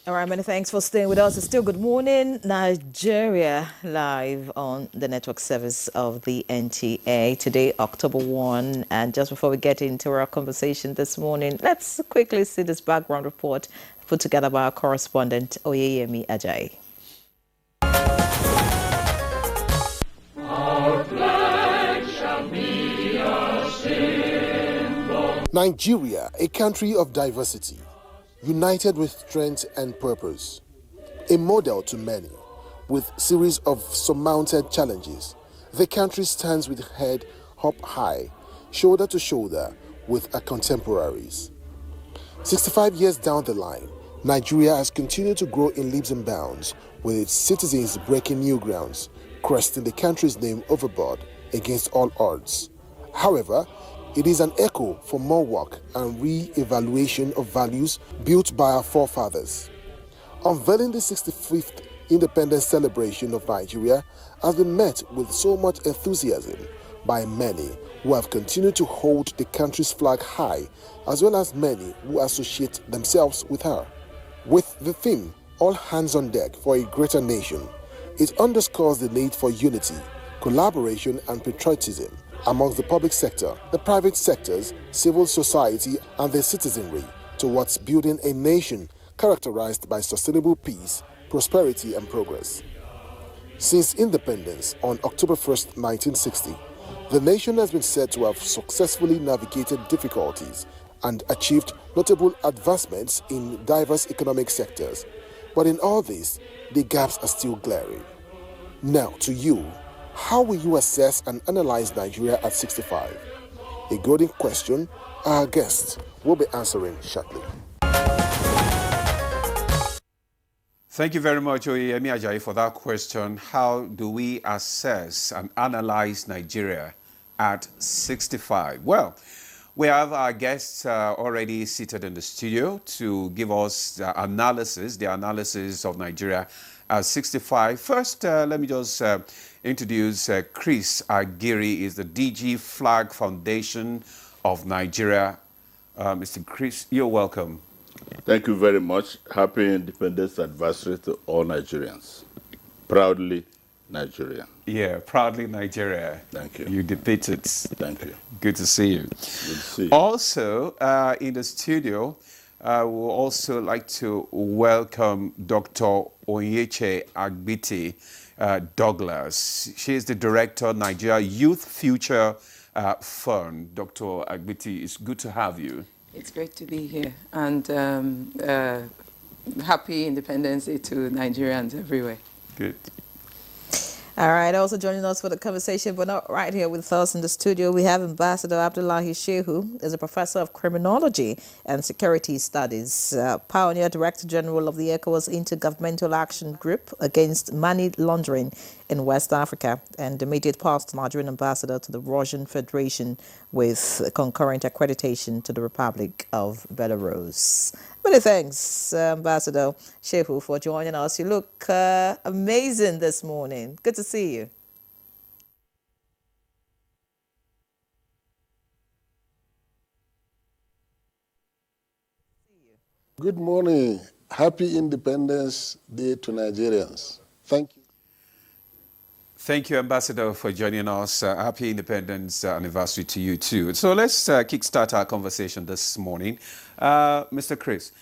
All right, many thanks for staying with us. It's still Good Morning Nigeria live on the network service of the NTA. Today, October 1. And just before we get into our conversation this morning, let's quickly see this background report put together by our correspondent, Oyeyemi Ajayi. Nigeria, a country of diversity, united with strength and purpose, a model to many, with series of surmounted challenges. The country stands with head up high, shoulder to shoulder with her contemporaries. 65 years down the line, Nigeria has continued to grow in leaps and bounds, with its citizens breaking new grounds, cresting the country's name overboard against all odds. However, it is an echo for more work and re-evaluation of values built by our forefathers. Unveiling the 65th independence celebration of Nigeria has been met with so much enthusiasm by many who have continued to hold the country's flag high, as well as many who associate themselves with her. With the theme, All Hands on Deck for a Greater Nation, it underscores the need for unity, collaboration and patriotism amongst the public sector, the private sectors, civil society and the citizenry towards building a nation characterized by sustainable peace, prosperity and progress. Since independence on October 1st, 1960, the nation has been said to have successfully navigated difficulties and achieved notable advancements in diverse economic sectors. But in all this, the gaps are still glaring. Now, to you, how will you assess and analyze Nigeria at 65? A golden question our guest will be answering shortly. Thank you very much, Oyeyemi Ajayi, for that question. How do we assess and analyze Nigeria at 65? Well, we have our guests already seated in the studio to give us the analysis of Nigeria at 65. First, let me just introduce Chris Agiri, is the DG Flag Foundation of Nigeria. Mr. Chris, you're welcome. Thank you very much. Happy Independence Anniversary to all Nigerians. Proudly Nigerian. Yeah, proudly Nigeria. Thank you. You depict it. Thank you. Good to see you. Good to see you. Also, in the studio, we'll also like to welcome Dr. Onyeche Agbiti Douglas. She is the director, Nigeria Youth Future Fund. Dr. Agbiti, it's good to have you. It's great to be here, and happy Independence Day to Nigerians everywhere. Good. All right, also joining us for the conversation, but not right here with us in the studio, we have Ambassador Abdullahi Shehu, is a professor of criminology and security studies, pioneer director general of the ECOWAS Intergovernmental Action Group against money laundering in West Africa, and immediate past Nigerian ambassador to the Russian Federation with concurrent accreditation to the Republic of Belarus. Many thanks, Ambassador Shehu, for joining us. You look amazing this morning. Good to see you. Good morning. Happy Independence Day to Nigerians. Thank you. Thank you, Ambassador, for joining us. Happy Independence Anniversary to you, too. So let's kickstart our conversation this morning. Mr. Chris,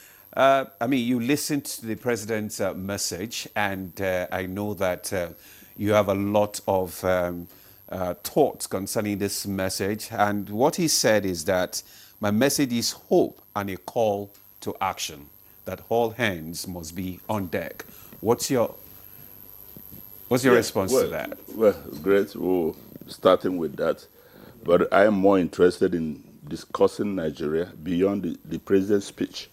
you listened to the President's message, and I know that you have a lot of thoughts concerning this message. And what he said is that my message is hope and a call to action, that all hands must be on deck. What's your response to that? Well, great. Starting with that. But I am more interested in discussing Nigeria beyond the president's speech.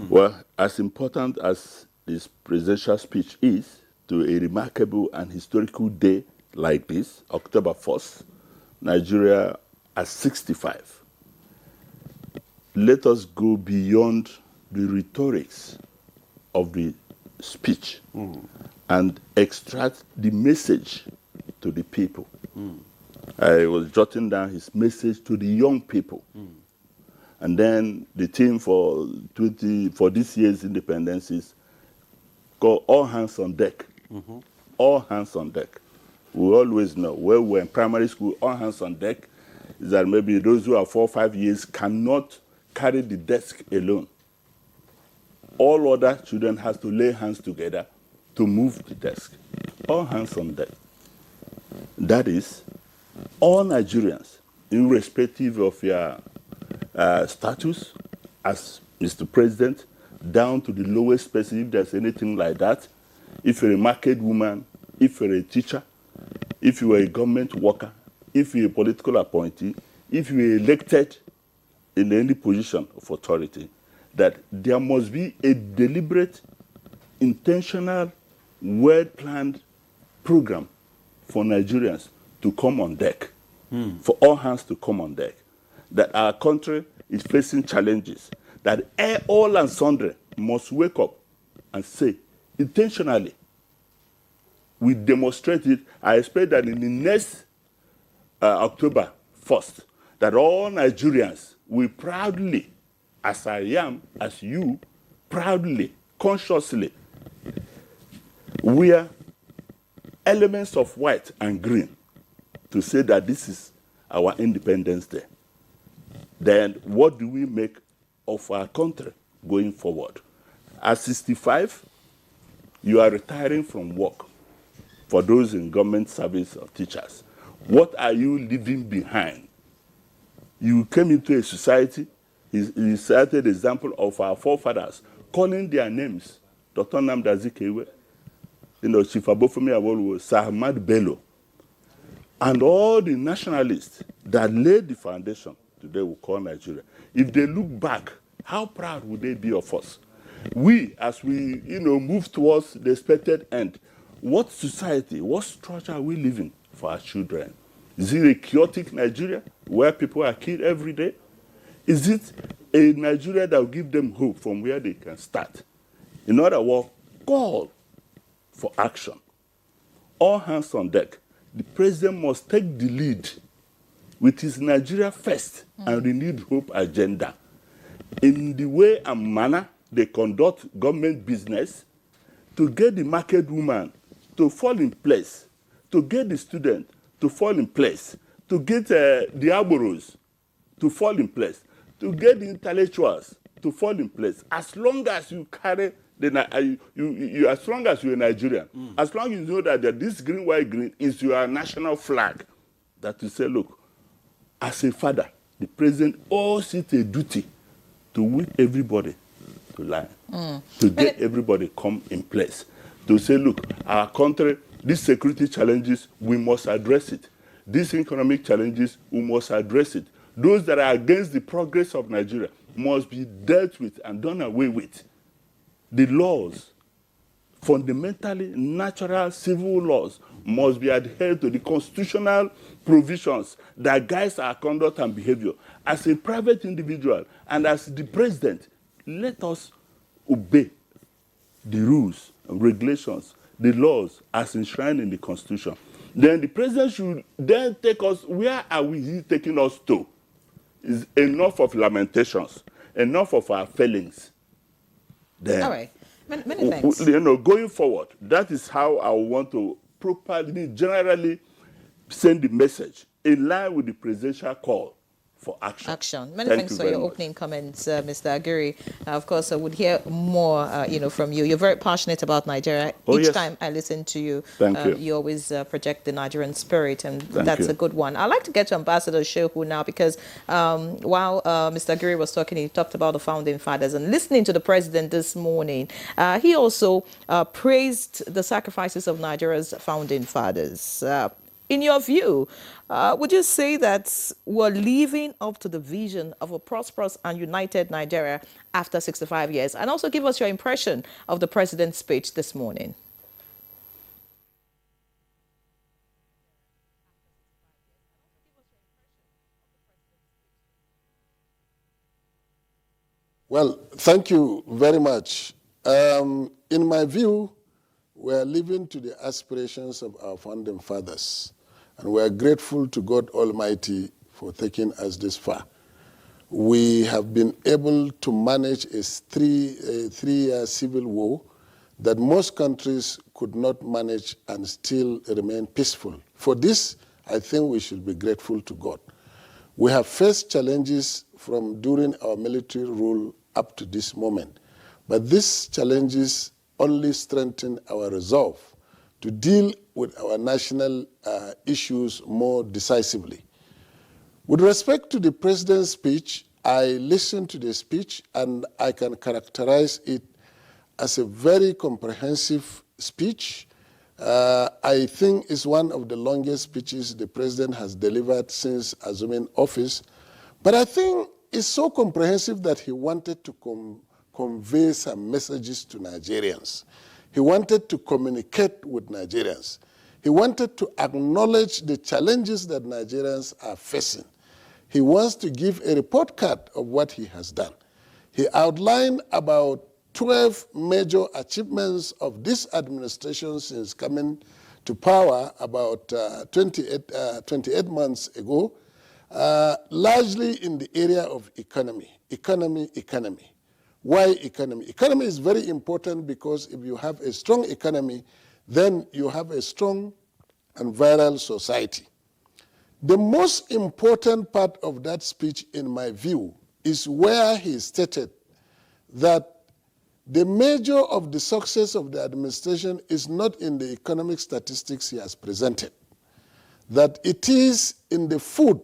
Well, as important as this presidential speech is to a remarkable and historical day like this, October 1st, Nigeria at 65. Let us go beyond the rhetorics of the speech and extract the message to the people. I was jotting down his message to the young people. And then the theme for this year's independence is called All Hands on Deck. All hands on deck. We always know, where we're in primary school, all hands on deck is that maybe those who are 4 or 5 years cannot carry the desk alone. All other children have to lay hands together to move the desk. All hands on deck. That is, all Nigerians, irrespective of your status as Mr. President, down to the lowest person, if there's anything like that, if you're a market woman, if you're a teacher, if you're a government worker, if you're a political appointee, if you're elected in any position of authority, that there must be a deliberate, intentional, well-planned program for Nigerians to come on deck, for all hands to come on deck, that our country is facing challenges, that all and sundry must wake up and say, intentionally, we demonstrate it. I expect that in the next October 1st, that all Nigerians will proudly, as I am, as you, proudly, consciously, wear elements of white and green to say that this is our Independence Day. Then what do we make of our country going forward? At 65, you are retiring from work. For those in government service or teachers, what are you leaving behind? You came into a society, he cited the example of our forefathers calling their names, Dr. Nnamdi Azikiwe, Chief Abofumi Awolowo, Sir Ahmad Bello, and all the nationalists that laid the foundation today we call Nigeria. If they look back, how proud would they be of us? We, as we move towards the expected end, what society, what structure are we living for our children? Is it a chaotic Nigeria where people are killed every day? Is it a Nigeria that will give them hope from where they can start? In other words, call for action. All hands on deck. The president must take the lead with his Nigeria first and renewed hope agenda. In the way and manner they conduct government business, to get the market woman to fall in place, to get the student to fall in place, to get the arboros to fall in place, to get the intellectuals to fall in place. As long as you carry as long as you're a Nigerian, as long as you know that this green, white, green is your national flag, that you say, look, as a father, the president owes it a duty to win everybody to line, to get everybody come in place, to say, look, our country, these security challenges, we must address it. These economic challenges, we must address it. Those that are against the progress of Nigeria must be dealt with and done away with. The laws, fundamentally natural civil laws, must be adhered to the constitutional provisions that guides our conduct and behavior. As a private individual and as the president, let us obey the rules, regulations, the laws as enshrined in the Constitution. Then the president should then take us, where are we taking us to? Is enough of lamentations, enough of our failings. Then, all right. Many thanks. Going forward, that is how I want to properly, generally send the message in line with the presidential call for action. Many thanks for your opening comments, Mr. Aguirre. Of course, I would hear more, from you. You're very passionate about Nigeria. Each time I listen to you, you always project the Nigerian spirit, and that's a good one. I'd like to get to Ambassador Shehu now, because while Mr. Aguirre was talking, he talked about the founding fathers, and listening to the president this morning, he also praised the sacrifices of Nigeria's founding fathers. In your view, would you say that we're living up to the vision of a prosperous and united Nigeria after 65 years? And also give us your impression of the president's speech this morning. Well, thank you very much. In my view, we are living to the aspirations of our founding fathers, and we are grateful to God Almighty for taking us this far. We have been able to manage a three-year civil war that most countries could not manage and still remain peaceful. For this, I think we should be grateful to God. We have faced challenges from during our military rule up to this moment, but these challenges only strengthen our resolve to deal with our national issues more decisively. With respect to the president's speech, I listened to the speech and I can characterize it as a very comprehensive speech. I think it's one of the longest speeches the president has delivered since assuming office. But I think it's so comprehensive that he wanted to convey some messages to Nigerians. He wanted to communicate with Nigerians. He wanted to acknowledge the challenges that Nigerians are facing. He wants to give a report card of what he has done. He outlined about 12 major achievements of this administration since coming to power about 28 months ago, largely in the area of economy. Why economy? Economy is very important because if you have a strong economy, then you have a strong and viral society. The most important part of that speech, in my view, is where he stated that the measure of the success of the administration is not in the economic statistics he has presented, that it is in the food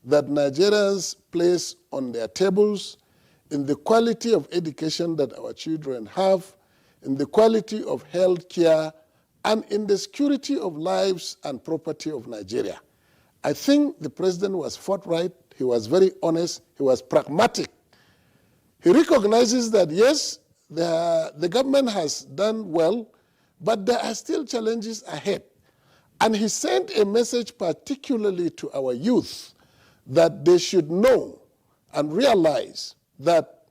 that Nigerians place on their tables, in the quality of education that our children have, in the quality of health care, and in the security of lives and property of Nigeria. I think the president was forthright, he was very honest, he was pragmatic. He recognizes that, yes, the government has done well, but there are still challenges ahead. And he sent a message particularly to our youth that they should know and realize that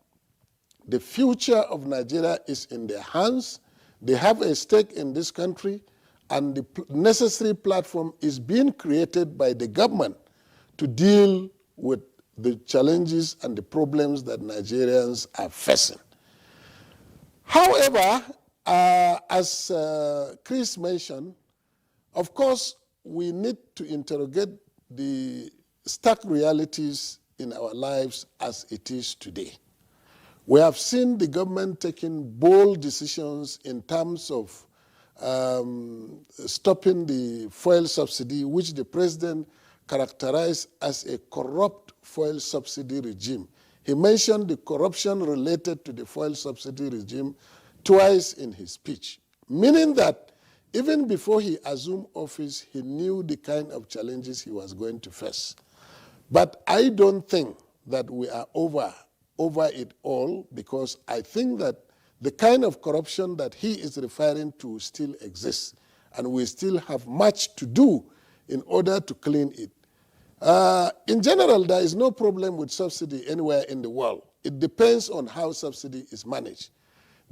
the future of Nigeria is in their hands. They have a stake in this country, and the necessary platform is being created by the government to deal with the challenges and the problems that Nigerians are facing. However, as Chris mentioned, of course, we need to interrogate the stark realities in our lives as it is today. We have seen the government taking bold decisions in terms of stopping the fuel subsidy, which the president characterized as a corrupt fuel subsidy regime. He mentioned the corruption related to the fuel subsidy regime twice in his speech, meaning that even before he assumed office, he knew the kind of challenges he was going to face. But I don't think that we are over it all, because I think that the kind of corruption that he is referring to still exists, and we still have much to do in order to clean it. In general, there is no problem with subsidy anywhere in the world. It depends on how subsidy is managed.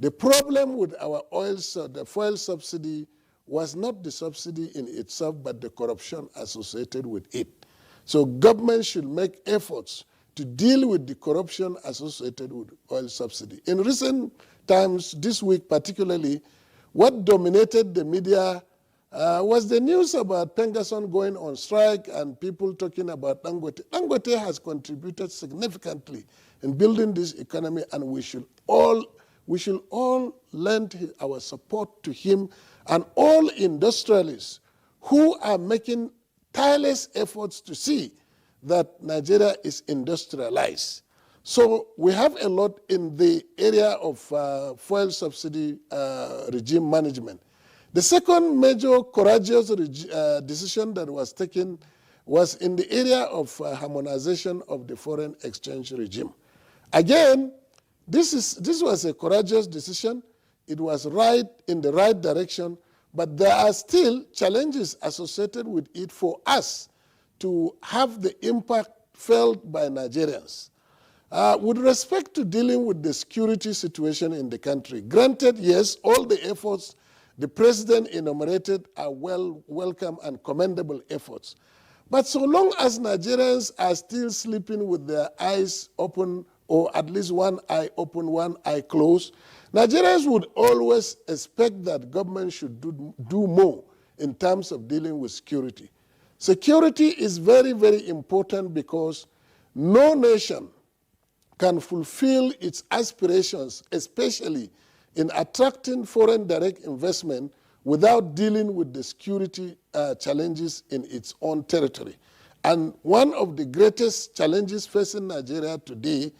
The problem with our the fuel subsidy was not the subsidy in itself, but the corruption associated with it. So government should make efforts to deal with the corruption associated with oil subsidy. In recent times, this week particularly, what dominated the media was the news about Pengason going on strike and people talking about Dangote. Dangote has contributed significantly in building this economy, and we should all lend our support to him and all industrialists who are making tireless efforts to see that Nigeria is industrialized. So we have a lot in the area of fuel subsidy regime management. The second major courageous decision that was taken was in the area of harmonization of the foreign exchange regime. Again, this was a courageous decision. It was right in the right direction, but there are still challenges associated with it for us to have the impact felt by Nigerians. With respect to dealing with the security situation in the country, granted, yes, all the efforts the president enumerated are welcome and commendable efforts. But so long as Nigerians are still sleeping with their eyes open, or at least one eye open, one eye closed, Nigerians would always expect that government should do more in terms of dealing with security. Security is very, very important because no nation can fulfill its aspirations, especially in attracting foreign direct investment, without dealing with the security challenges in its own territory. And one of the greatest challenges facing Nigeria today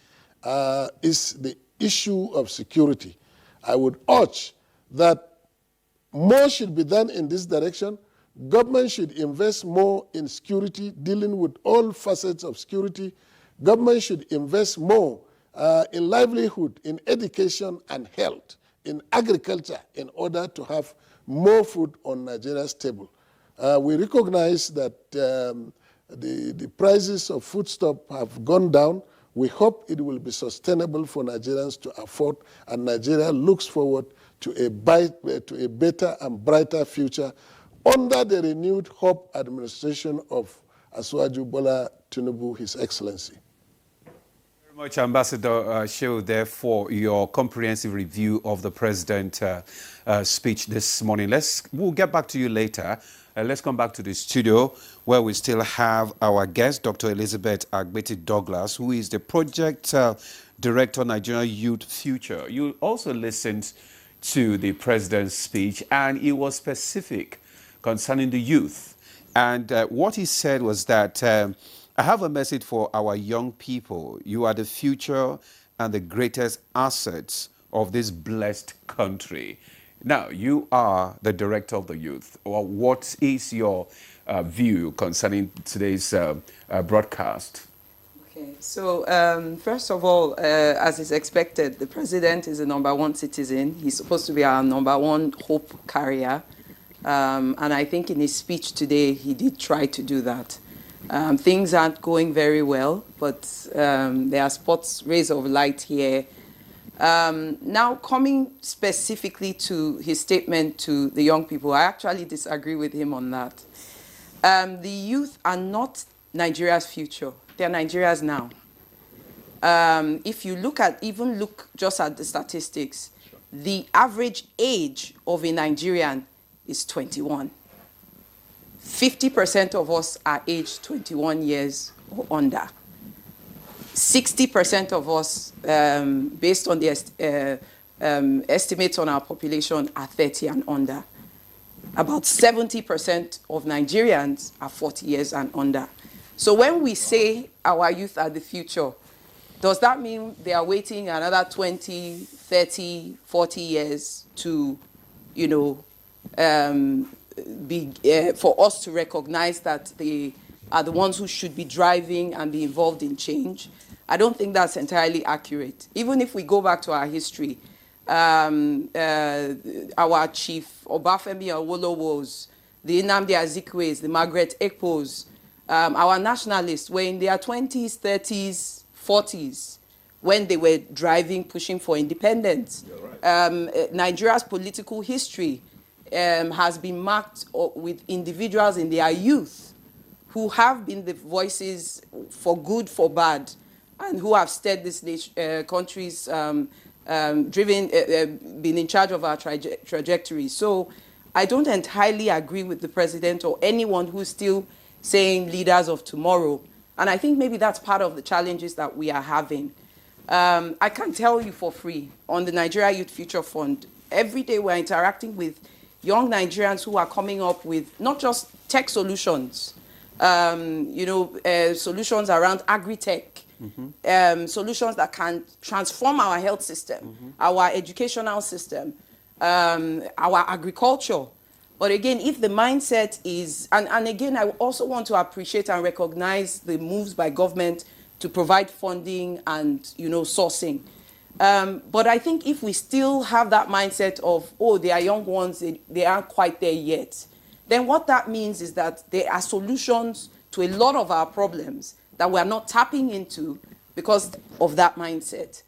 is the issue of security. I would urge that more should be done in this direction. Government should invest more in security, dealing with all facets of security. Government should invest more in livelihood, in education and health, in agriculture, in order to have more food on Nigeria's table. We recognize that the prices of foodstuff have gone down. We hope it will be sustainable for Nigerians to afford, and Nigeria looks forward to a better and brighter future under the renewed hope administration of Asuwaju Bola Tinubu, His Excellency. Very much, Ambassador Shehu, there for your comprehensive review of the President's speech this morning. We'll get back to you later. Let's come back to the studio where we still have our guest, Dr. Elizabeth Agbeti Douglas, who is the Project Director, Nigerian Youth Future. You also listened to the President's speech, and he was specific concerning the youth. And what he said was that, I have a message for our young people. You are the future and the greatest assets of this blessed country. Now, you are the director of the youth. Or what is your view concerning today's broadcast? Okay, so first of all, as is expected, the president is the #1 citizen. He's supposed to be our #1 hope carrier. And I think in his speech today, he did try to do that. Things aren't going very well, but there are rays of light here. Now, coming specifically to his statement to the young people, I actually disagree with him on that. The youth are not Nigeria's future. They're Nigeria's now. If you look just at the statistics, the average age of a Nigerian is 21. 50% of us are aged 21 years or under. 60% of us, based on the estimates on our population, are 30 and under. About 70% of Nigerians are 40 years and under. So when we say our youth are the future, does that mean they are waiting another 20, 30, 40 years to, for us to recognize that they are the ones who should be driving and be involved in change? I don't think that's entirely accurate. Even if we go back to our history, our chief Obafemi Awolowos, the Nnamdi Azikiwes, the Margaret Ekpos, our nationalists were in their 20s, 30s, 40s when they were driving, pushing for independence. Right. Nigeria's political history has been marked with individuals in their youth who have been the voices for good, for bad, and who have steered this country's been in charge of our trajectory. So I don't entirely agree with the president or anyone who's still saying leaders of tomorrow. And I think maybe that's part of the challenges that we are having. I can tell you for free, on the Nigeria Youth Future Fund, every day we're interacting with young Nigerians who are coming up with not just tech solutions, solutions around agri-tech, solutions that can transform our health system, our educational system, our agriculture. But again, if the mindset is, and again, I also want to appreciate and recognize the moves by government to provide funding and, sourcing. But I think if we still have that mindset of, oh, they are young ones, they aren't quite there yet, then what that means is that there are solutions to a lot of our problems that we're not tapping into because of that mindset.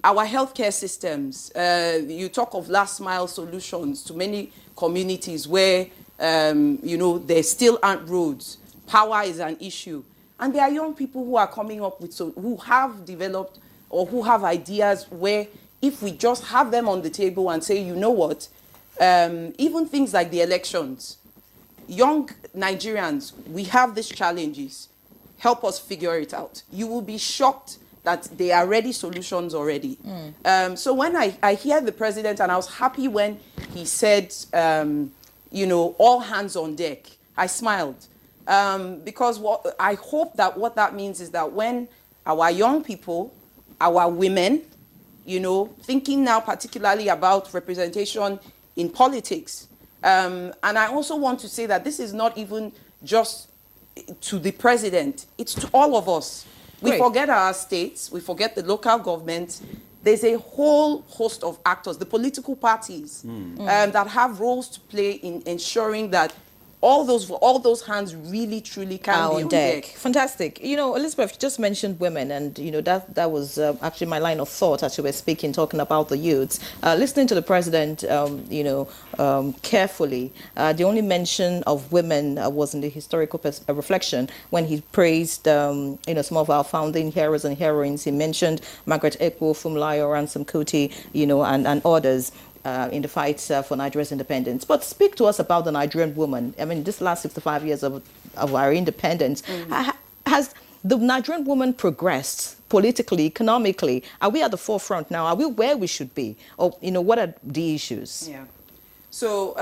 Our healthcare systems, you talk of last mile solutions to many communities where there still aren't roads. Power is an issue. And there are young people who are coming up with, who have developed or who have ideas where if we just have them on the table and say, you know what, even things like the elections, young Nigerians, we have these challenges. Help us figure it out. You will be shocked that they are ready solutions already. So when I hear the president, and I was happy when he said, all hands on deck, I smiled. Because I hope that what that means is that when our young people, our women, thinking now particularly about representation in politics, and I also want to say that this is not even just to the president, it's to all of us. We Great. forget our states, we forget the local governments. There's a whole host of actors, the political parties, that have roles to play in ensuring that all those hands really, truly can be on deck. Fantastic. Elizabeth, you just mentioned women, and that was actually my line of thought as you were speaking, talking about the youths. Listening to the president, carefully, the only mention of women was in the historical reflection when he praised, some of our founding heroes and heroines. He mentioned Margaret Ekpo, Funmilayo Ransome Kuti, and others. In the fight for Nigeria's independence. But speak to us about the Nigerian woman. I mean, this last 65 years of our independence, has the Nigerian woman progressed politically, economically? Are we at the forefront now? Are we where we should be? Or, what are the issues? Yeah. So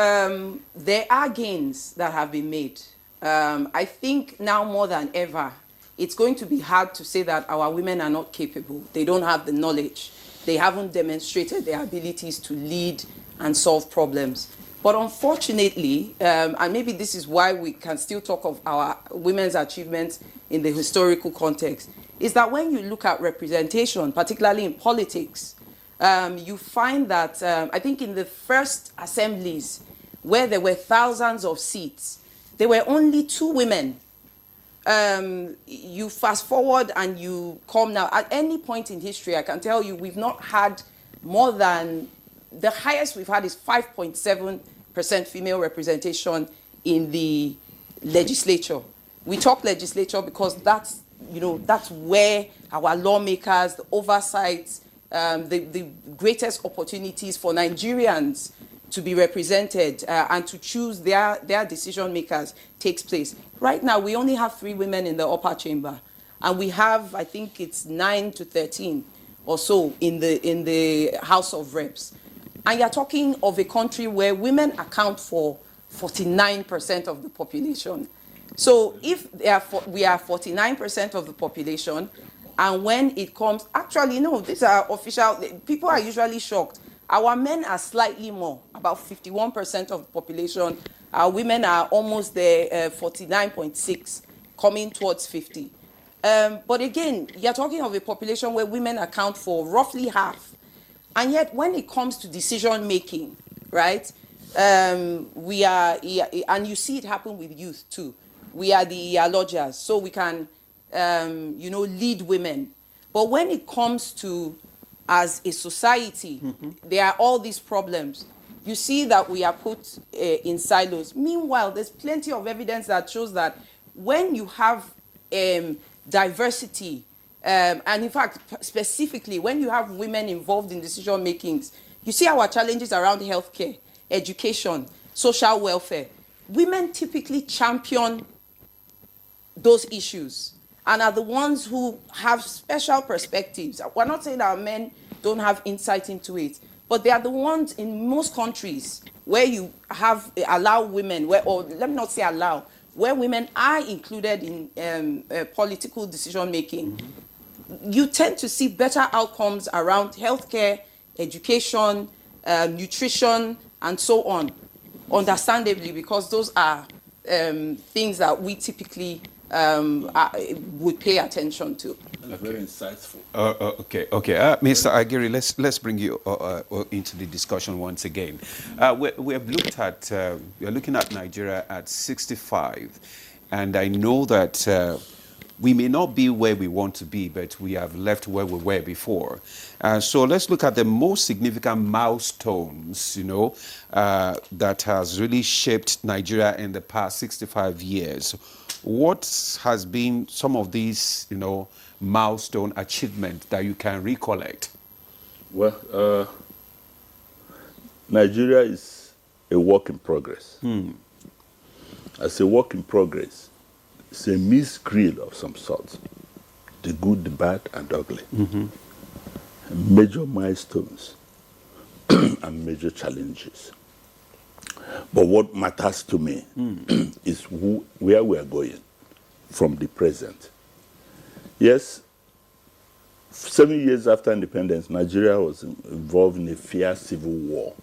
there are gains that have been made. I think now more than ever, it's going to be hard to say that our women are not capable. They don't have the knowledge. They haven't demonstrated their abilities to lead and solve problems. But unfortunately, and maybe this is why we can still talk of our women's achievements in the historical context, is that when you look at representation, particularly in politics, you find that, I think in the first assemblies, where there were thousands of seats, there were only 2 women. You fast forward and you come now, at any point in history, I can tell you we've not had more than, the highest we've had is 5.7% female representation in the legislature. We talk legislature because that's where our lawmakers, the oversight, the greatest opportunities for Nigerians to be represented and to choose their decision makers takes place. Right now, we only have 3 women in the upper chamber, and we have, I think it's 9 to 13 or so in the House of Reps. And you're talking of a country where women account for 49% of the population. So if we are 49% of the population, and when it comes, actually, no, these are official, people are usually shocked. Our men are slightly more, about 51% of the population. Our women are almost there, 49.6, coming towards 50. But again, you're talking of a population where women account for roughly half. And yet, when it comes to decision making, right, we are, and you see it happen with youth too. We are the Iyalojas, so we can, lead women. But when it comes to as a society, there are all these problems. You see that we are put in silos. Meanwhile, there's plenty of evidence that shows that when you have diversity, and in fact, specifically, when you have women involved in decision makings, you see our challenges around healthcare, education, social welfare. Women typically champion those issues and are the ones who have special perspectives. We're not saying that our men don't have insight into it, but they are the ones in most countries where you allow women, or let me not say allow, where women are included in political decision making. You tend to see better outcomes around healthcare, education, nutrition, and so on. Understandably, because those are things that we typically would pay attention to. Very insightful. Okay. Mr. Agiri, let's bring you into the discussion once again. We have looked at, we're looking at Nigeria at 65, and I know that we may not be where we want to be, but we have left where we were before. So let's look at the most significant milestones, that has really shaped Nigeria in the past 65 years. What has been some of these, milestone achievements that you can recollect? Well, Nigeria is a work in progress. As a work in progress, it's a mixed grill of some sort. The good, the bad, and ugly. Major milestones and major challenges. But what matters to me is where we are going from the present. Yes, 7 years after independence, Nigeria was involved in a fierce civil war.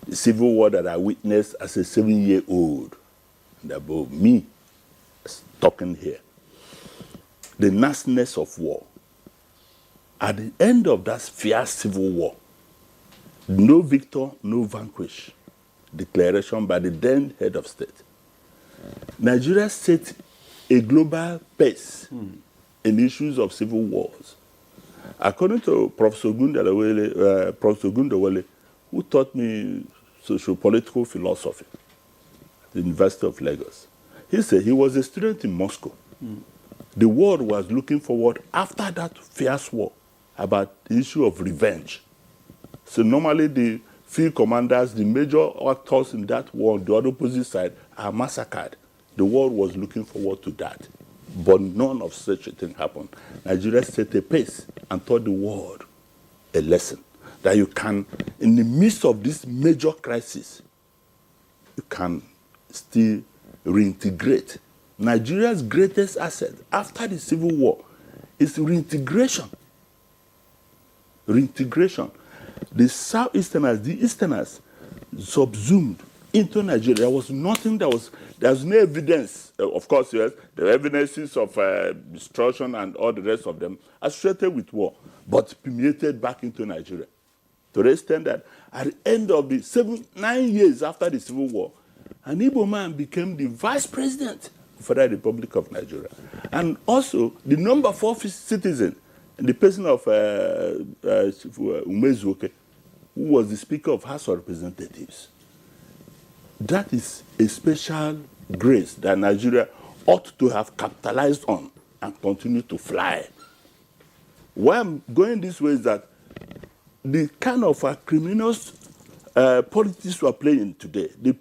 A civil war that I witnessed as a 7-year-old. And above me, talking here. The nastiness of war. At the end of that fierce civil war, no victor, no vanquish declaration by the then head of state. Nigeria set a global pace in issues of civil wars. According to Professor Gundawale, who taught me socio-political philosophy at the University of Lagos, he said he was a student in Moscow. The world was looking forward after that fierce war about the issue of revenge. So normally the field commanders, the major actors in that war, the other opposite side, are massacred. The world was looking forward to that. But none of such a thing happened. Nigeria set a pace and taught the world a lesson that you can, in the midst of this major crisis, you can still reintegrate. Nigeria's greatest asset after the Civil War is reintegration. Reintegration. The Southeasterners, the Easterners, subsumed into Nigeria. There was nothing there's no evidence. Of course, yes, the evidences of destruction and all the rest of them associated with war, but permeated back into Nigeria. To the extent that at the end of the 9 years after the Civil War, an Igbo man became the vice president of the Federal Republic of Nigeria. And also, the number 4 citizen, in the person of Umezuoke, who was the Speaker of House of Representatives. That is a special grace that Nigeria ought to have capitalized on and continue to fly. Why I'm going this way is that the kind of criminal politics we are playing today, the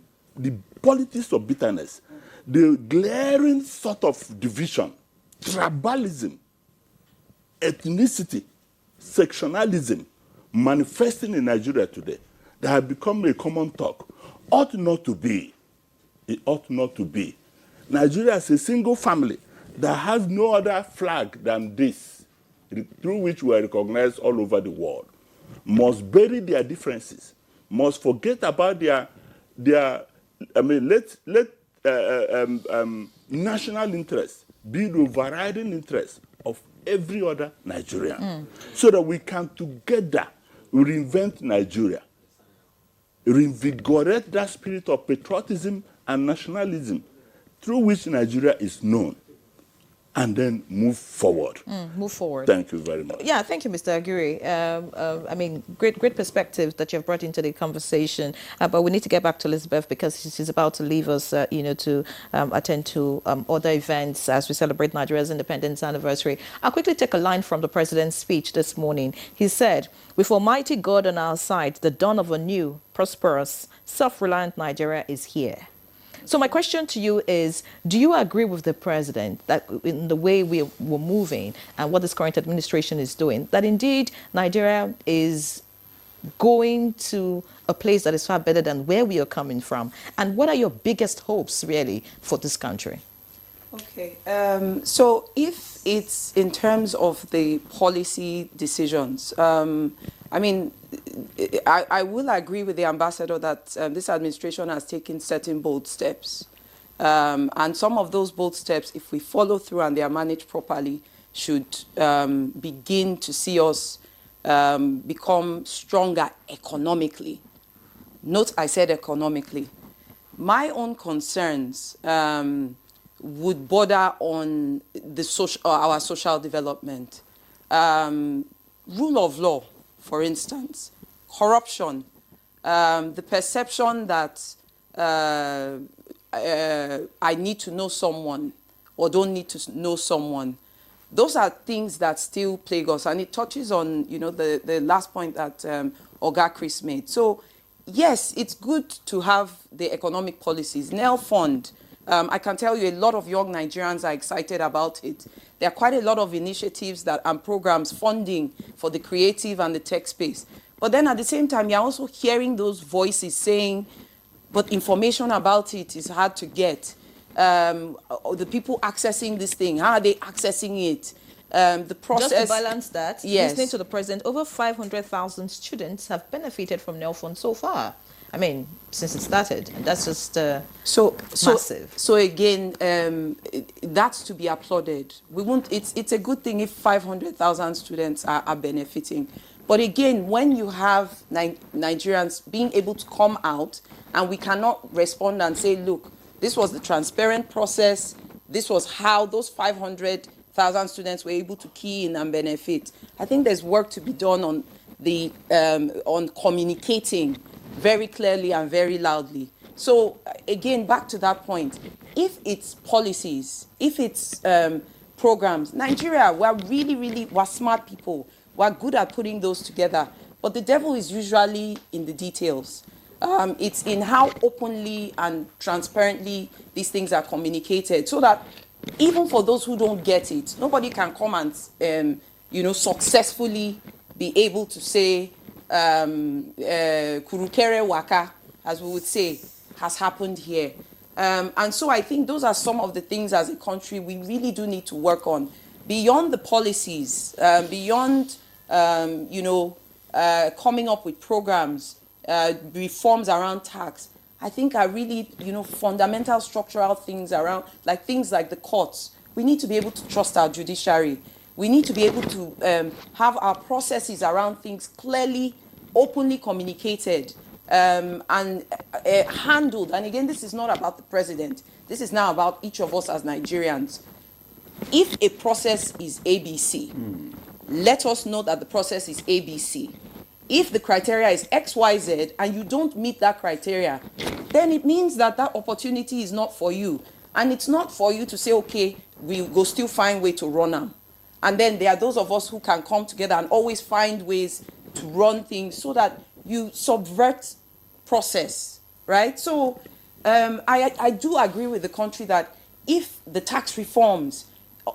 politics of bitterness, the glaring sort of division, tribalism, ethnicity, sectionalism manifesting in Nigeria today that have become a common talk ought not to be. It ought not to be. Nigeria is a single family that has no other flag than this, through which we are recognized all over the world. Must bury their differences, must forget about let national interest be the overriding interest of every other Nigerian, so that we can together reinvent Nigeria, reinvigorate that spirit of patriotism and nationalism through which Nigeria is known, and then move forward. Move forward. Thank you very much. Yeah, thank you, Mr. Aguirre. I mean, great perspective that you've brought into the conversation. But we need to get back to Elizabeth because she's about to leave us, to attend to other events as we celebrate Nigeria's independence anniversary. I'll quickly take a line from the president's speech this morning. He said, "With Almighty God on our side, the dawn of a new, prosperous, self-reliant Nigeria is here." So my question to you is, do you agree with the president that in the way we're moving and what this current administration is doing, that indeed Nigeria is going to a place that is far better than where we are coming from? And what are your biggest hopes, really, for this country? Okay. So if it's in terms of the policy decisions, I mean, I will agree with the ambassador that this administration has taken certain bold steps. And some of those bold steps, if we follow through and they are managed properly, should begin to see us become stronger economically. Note I said economically. My own concerns would border on our social development. Rule of law, for instance, corruption, the perception that I need to know someone or don't need to know someone. Those are things that still plague us, and it touches on, you know, the last point that Oga Chris made. So, yes, it's good to have the economic policies. NEL Fund, I can tell you a lot of young Nigerians are excited about it. There are quite a lot of initiatives and programs, funding for the creative and the tech space. But then at the same time, you're also hearing those voices saying, but information about it is hard to get. The people accessing this thing, how are they accessing it? The process. Just to balance that, yes. Listening to the president, over 500,000 students have benefited from NEL Fund so far. I mean, since it started, and that's just massive. So again, that's to be applauded. We won't. It's a good thing if 500,000 students are benefiting. But again, when you have Nigerians being able to come out, and we cannot respond and say, look, this was the transparent process. This was how those 500,000 students were able to key in and benefit. I think there's work to be done on on communicating very clearly and very loudly. So again, back to that point, if it's policies, if it's programs, Nigeria, we're smart people. We're good at putting those together. But the devil is usually in the details. It's in how openly and transparently these things are communicated, so that even for those who don't get it, nobody can come and successfully be able to say kurukere waka, as we would say, has happened here. And so I think those are some of the things as a country we really do need to work on. Beyond the policies, beyond coming up with programs, reforms around tax, I think are really, fundamental structural things around, things like the courts. We need to be able to trust our judiciary. We need to be able to have our processes around things clearly, openly communicated, and handled. And again, this is not about the president. This is now about each of us as Nigerians. If a process is ABC, let us know that the process is ABC. If the criteria is XYZ and you don't meet that criteria, then it means that that opportunity is not for you. And it's not for you to say, okay, we'll go still find way to run them. And then there are those of us who can come together and always find ways to run things so that you subvert process, right? So I do agree with the country that if the tax reforms,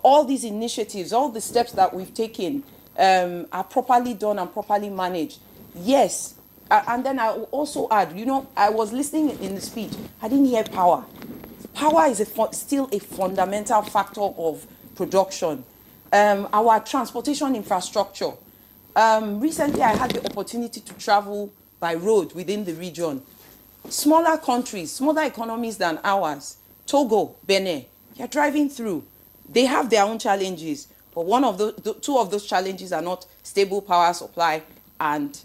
all these initiatives, all the steps that we've taken are properly done and properly managed, yes. And then I will also add, I was listening in the speech, I didn't hear power. Power is still a fundamental factor of production. Our transportation infrastructure. Recently, I had the opportunity to travel by road within the region. Smaller countries, smaller economies than ours, Togo, Benin, you're driving through. They have their own challenges, but two of those challenges are not stable power supply and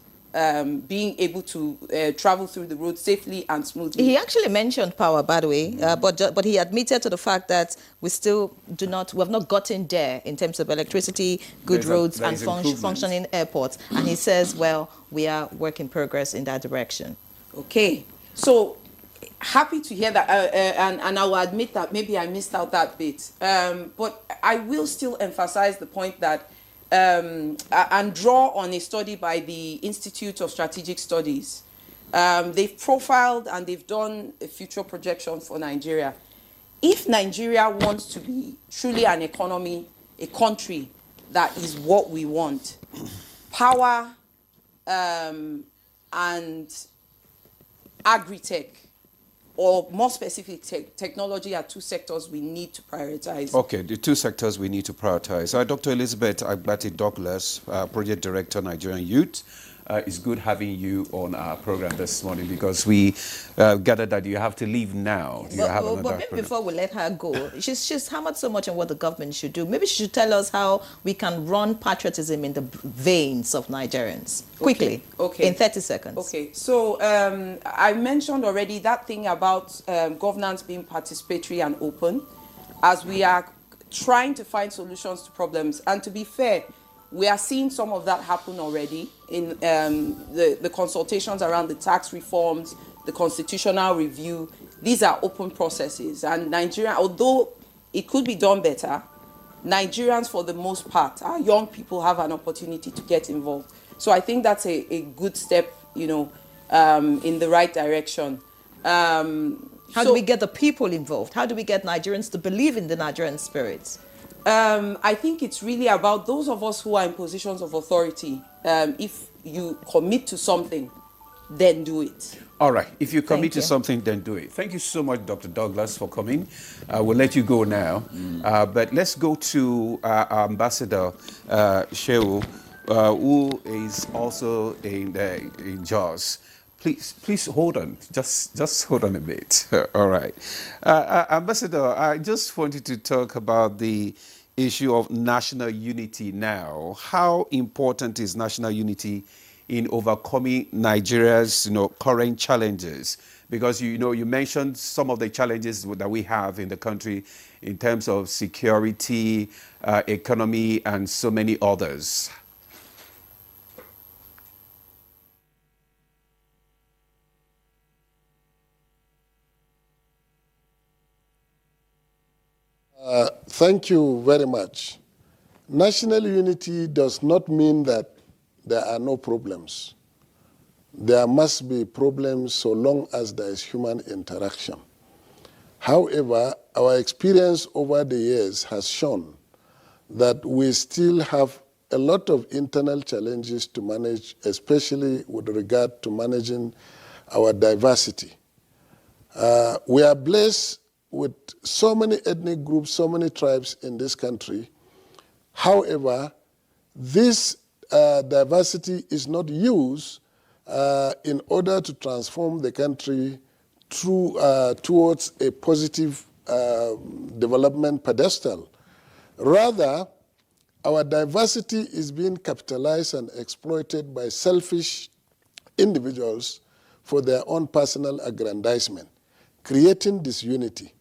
being able to travel through the road safely and smoothly. He actually mentioned power, by the way, but he admitted to the fact that we still we have not gotten there in terms of electricity, good roads, and functioning airports. And he says, well, we are work in progress in that direction. Okay, so happy to hear that, and I will admit that maybe I missed out that bit. But I will still emphasize the point that and draw on a study by the Institute of Strategic Studies. They've profiled and they've done a future projection for Nigeria. If Nigeria wants to be truly an economy, a country that is what we want, power and agri-tech, or more specific technology, are two sectors we need to prioritize. Okay, the two sectors we need to prioritize. Dr. Elizabeth Agbati-Douglas, Project Director, Nigerian Youth. It's good having you on our program this morning because we gathered that you have to leave now. But maybe before we let her go, she's hammered so much on what the government should do. Maybe she should tell us how we can run patriotism in the veins of Nigerians. Quickly, okay. In 30 seconds. Okay, so I mentioned already that thing about governance being participatory and open. as we are trying to find solutions to problems. And to be fair, we are seeing some of that happen already in the consultations around the tax reforms, the constitutional review. These are open processes. And Nigeria, although it could be done better, Nigerians, for the most part, our young people have an opportunity to get involved. So I think that's a good step, in the right direction. How do we get the people involved? How do we get Nigerians to believe in the Nigerian spirit? I think it's really about those of us who are in positions of authority. If you commit to something, then do it. All right. If you commit to you. something, then do it. Thank you so much, Dr. Douglas, for coming. We'll let you go now. But let's go to our Ambassador Shehu, who is also in JAWS. Please hold on. Just hold on a bit. All right. Ambassador, I just wanted to talk about the issue of national unity now. How important is national unity in overcoming Nigeria's current challenges? Because you mentioned some of the challenges that we have in the country in terms of security, economy, and so many others. Thank you very much. National unity does not mean that there are no problems. There must be problems so long as there is human interaction. However, our experience over the years has shown that we still have a lot of internal challenges to manage, especially with regard to managing our diversity. We are blessed with so many ethnic groups, so many tribes in this country. However, this diversity is not used in order to transform the country towards a positive development pedestal. Rather, our diversity is being capitalized and exploited by selfish individuals for their own personal aggrandizement, creating disunity.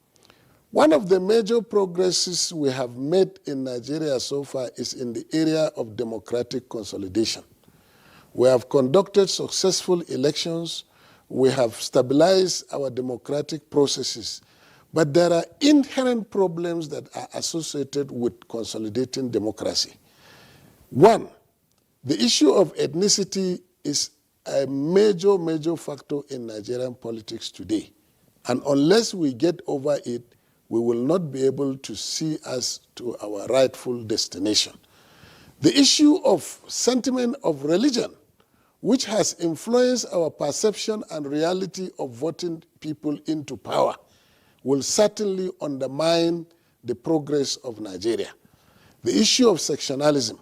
One of the major progresses we have made in Nigeria so far is in the area of democratic consolidation. We have conducted successful elections. We have stabilized our democratic processes. But there are inherent problems that are associated with consolidating democracy. One, the issue of ethnicity is a major, major factor in Nigerian politics today. And unless we get over it, we will not be able to see us to our rightful destination. The issue of sentiment of religion, which has influenced our perception and reality of voting people into power, will certainly undermine the progress of Nigeria. The issue of sectionalism,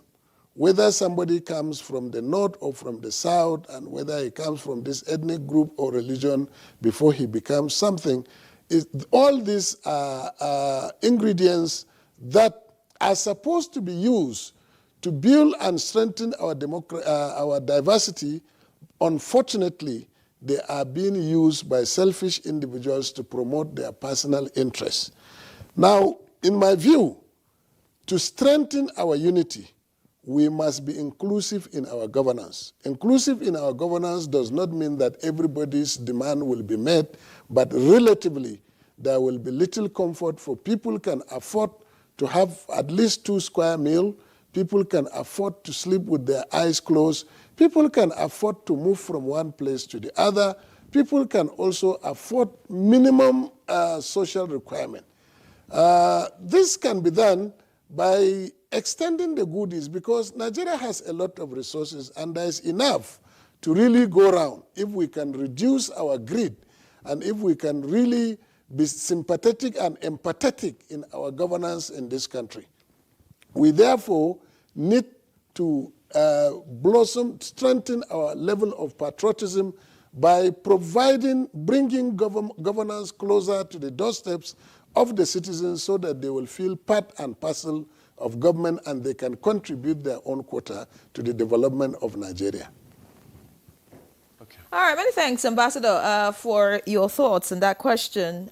whether somebody comes from the north or from the south, and whether he comes from this ethnic group or religion before he becomes something, all these are ingredients that are supposed to be used to build and strengthen our diversity. Unfortunately, they are being used by selfish individuals to promote their personal interests. Now, in my view, to strengthen our unity, we must be inclusive in our governance. Inclusive in our governance does not mean that everybody's demand will be met, but relatively, there will be little comfort for people can afford to have at least 2 square meals. People can afford to sleep with their eyes closed. People can afford to move from one place to the other. People can also afford minimum social requirement. This can be done by extending the goodies, because Nigeria has a lot of resources and there is enough to really go around if we can reduce our greed and if we can really be sympathetic and empathetic in our governance in this country. We therefore need to strengthen our level of patriotism by bringing governance closer to the doorsteps of the citizens so that they will feel part and parcel of government and they can contribute their own quota to the development of Nigeria. All right, many thanks, Ambassador, for your thoughts on that question.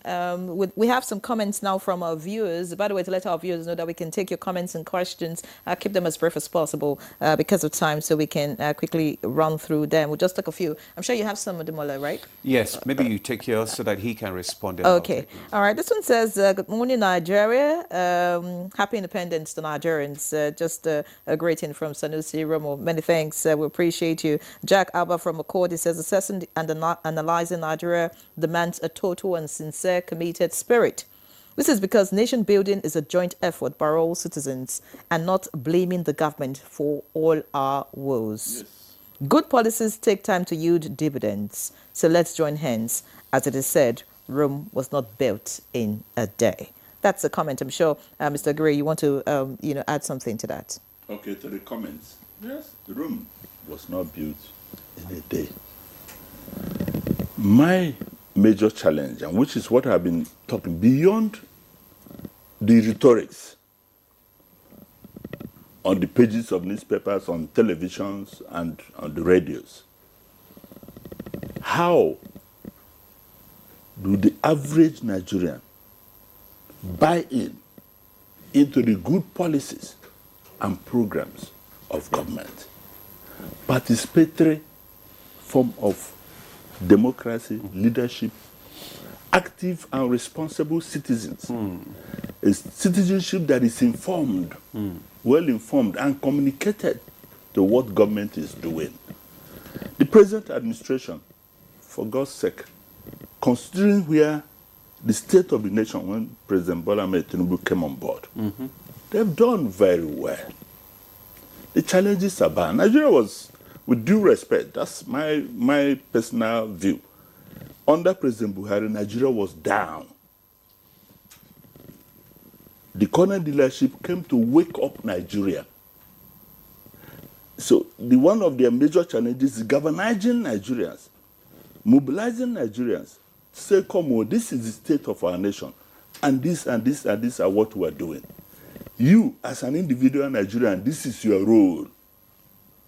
We have some comments now from our viewers. By the way, to let our viewers know that we can take your comments and questions, keep them as brief as possible because of time, so we can quickly run through them. We'll just take a few. I'm sure you have some of them, Ola, right? Yes, maybe you take yours so that he can respond. And I'll Okay. take mine. All right. This one says, good morning, Nigeria. Happy independence to Nigerians. Just a greeting from Sanusi Romo. Many thanks. We appreciate you. Jack Alba from Accord says, assessing and analyzing Nigeria demands a total and sincere, committed spirit. This is because nation building is a joint effort by all citizens and not blaming the government for all our woes. Good policies take time to yield dividends, so let's join hands. As it is said, Rome was not built in a day. That's a comment. I'm sure, Mr. Gray, you want to, add something to that. Okay, to the comments. Yes, the room was not built in a day. My major challenge, and which is what I've been talking beyond the rhetorics on the pages of newspapers, on televisions, and on the radios. How do the average Nigerian buy into the good policies and programs of government? Participatory form of democracy, leadership, active and responsible citizens. A citizenship that is informed, well informed, and communicated to what government is doing. The present administration, for God's sake, considering where the state of the nation when President Bola Ahmed Tinubu came on board, they've done very well. The challenges are bad. Nigeria was, with due respect, that's my personal view. Under President Buhari, Nigeria was down. The current leadership came to wake up Nigeria. So one of their major challenges is galvanizing Nigerians, mobilizing Nigerians to say, come on, this is the state of our nation, and this and this and this are what we are doing. You, as an individual Nigerian, this is your role.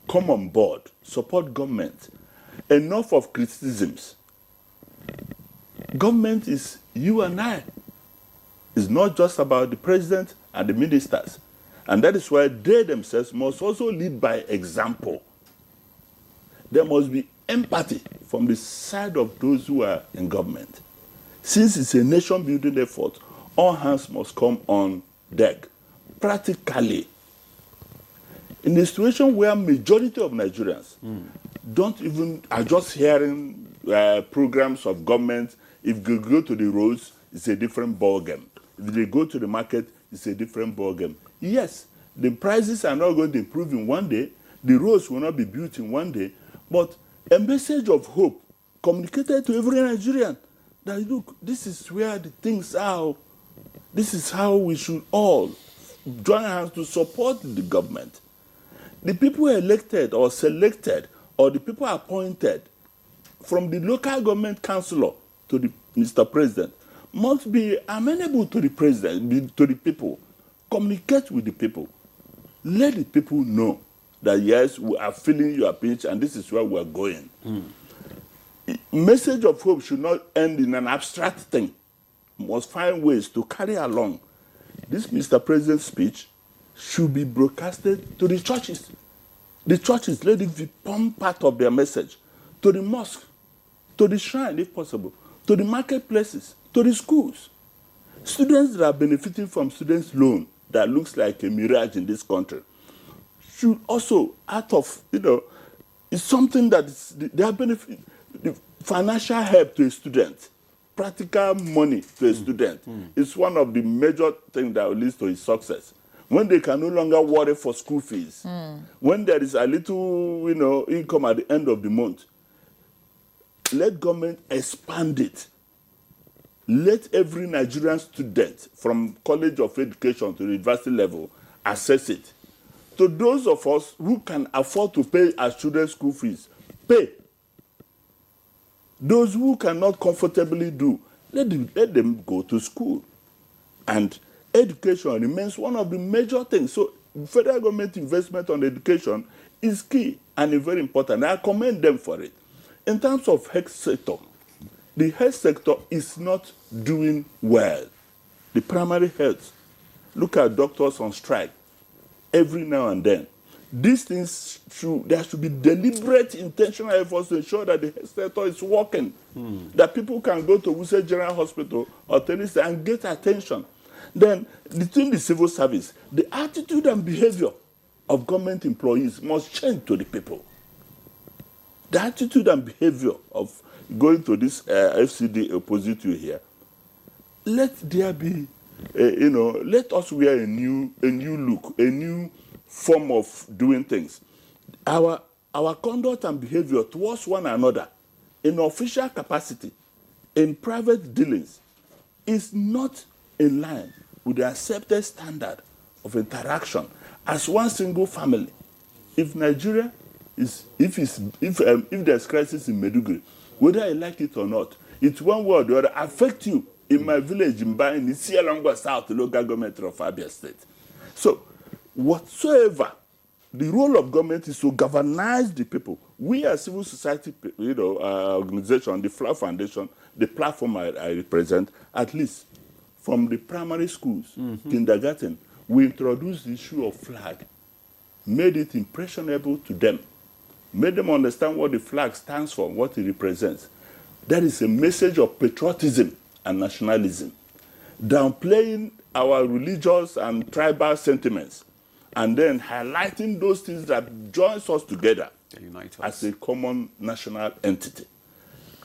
Come on board, support government. Enough of criticisms. Government is you and I. It's not just about the president and the ministers. And that is why they themselves must also lead by example. There must be empathy from the side of those who are in government. Since it's a nation-building effort, all hands must come on deck. Practically, in a situation where majority of Nigerians are just hearing programs of government. If you go to the roads, it's a different ballgame. If they go to the market, it's a different ballgame. Yes, the prices are not going to improve in one day. The roads will not be built in one day. But a message of hope communicated to every Nigerian that, look, this is where the things are. This is how we should all join hands to support the government. The people elected or selected or the people appointed from the local government councillor to the Mr. President must be amenable to the president, to the people. Communicate with the people. Let the people know that, yes, we are feeling your pinch and this is where we are going. Message of hope should not end in an abstract thing. Must find ways to carry along. This Mr. President's speech should be broadcasted to the churches. The churches, let it become part of their message. To the mosque, to the shrine, if possible, to the marketplaces, to the schools. Students that are benefiting from students' loan that looks like a mirage in this country should also, it's something that they are benefiting. The financial help to a student, practical money to a student, is one of the major things that will lead to his success. When they can no longer worry for school fees, when there is a little, income at the end of the month, let government expand it. Let every Nigerian student from College of Education to university level access it. To those of us who can afford to pay our children's school fees, pay. Those who cannot comfortably do, let them go to school. And education remains one of the major things. So federal government investment on education is key and very important. I commend them for it. In terms of health sector, the health sector is not doing well. The primary health, look at doctors on strike every now and then. These things, there should be deliberate, intentional efforts to ensure that the health sector is working, that people can go to Wuse General Hospital or Tennis and get attention. Then, between the civil service, the attitude and behavior of government employees must change to the people. The attitude and behavior of going to this FCD opposite you here, let there be, let us wear a new look, a new form of doing things. Our conduct and behavior towards one another in official capacity, in private dealings, is not in line with the accepted standard of interaction as one single family. If Nigeria is, if there's crisis in Meduguri, whether I like it or not, it's one way or the other affect you. In my village in Bain, in Sierra South, the local government of Abia State. So, whatsoever, the role of government is to governize the people. We as civil society, organization, the Flower Foundation, the platform I represent, at least from the primary schools, kindergarten, we introduced the issue of flag, made it impressionable to them, made them understand what the flag stands for, what it represents. That is a message of patriotism and nationalism, downplaying our religious and tribal sentiments, and then highlighting those things that joins us together as a common national entity.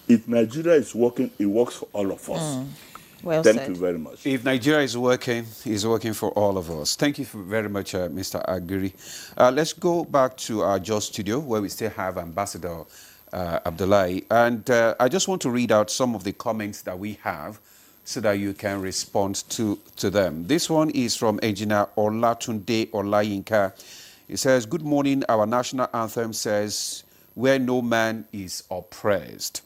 If Nigeria is working, it works for all of us. Well Thank said. you very much. If Nigeria is working, it's working for all of us. Thank you very much, Mr. Agiri. Let's go back to our Jos studio, where we still have Ambassador Abdullahi. And I just want to read out some of the comments that we have so that you can respond to them. This one is from Engineer Olatunde Olayinka. It says, "Good morning. Our national anthem says, where no man is oppressed.